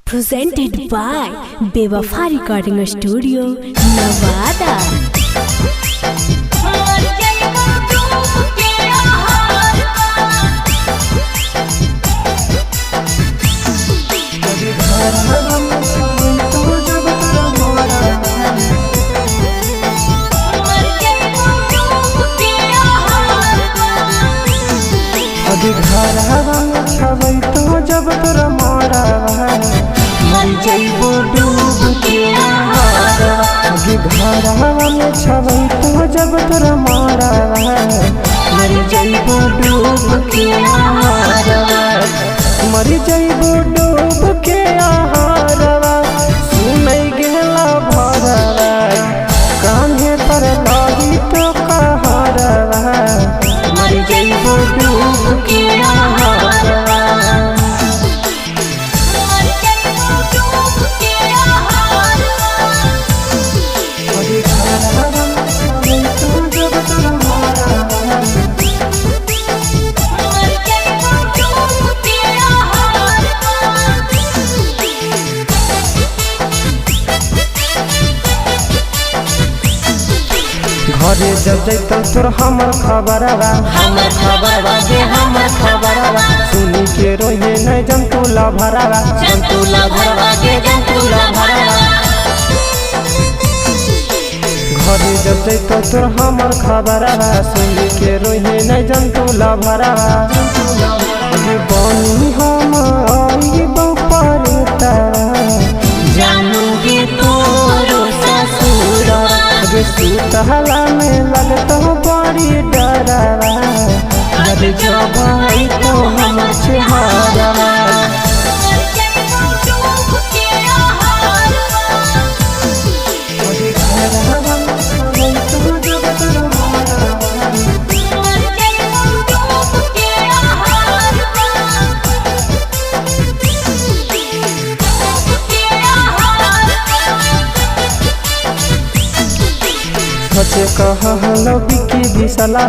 Presented by Bewafa Recording Studio, Nevada. जब तोरा मारा मर जइबो डूब के आहारवा अभी घरवा में छवै तो जब तोरा मारा मर जइबो डूब के आहारवा मर जइबो डूब के आहारवा सुनै गेला भरवा कान्हे पर लागी तो कहारवा मर जइबो डूब के आहारवा घरे जब जैतौ तोर हमर खबरवा गे हमर खबरवा सुनी के रोहे नहीं जंतुला भरवा गे जंतुला भरवा घरे जब जैतौ तोर हमर खबरवा सुनी के रोहे नहीं जंतुला भरवा अगे बनी हम आई बपरता जानूगी तोरो ससुरा अगे सुतहला में लगता बड़ी डरवा जब जबाई तो हम छहारवा सचे कहा हलो विकी विशाला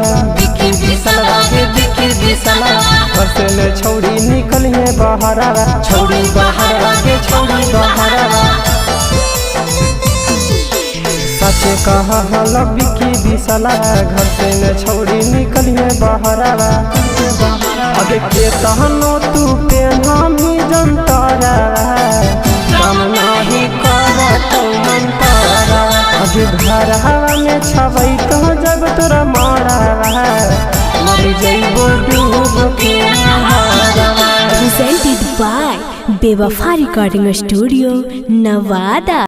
गे विकी विशाला बसले छौड़ी निकलिए बहरावा गे छौड़ी बहरावा सचे कहा हलो विकी विशाला घर से न छौड़ी निकलिए बहरावा अबे के तहनो तू पे नामी जनतारा काम नाही करत मनतारा अगे घर हवा में छवै तो जब तोरा मारा मर जइबो डूब के आहारवा। Presented by Bewafa Recording Studio, Nevada.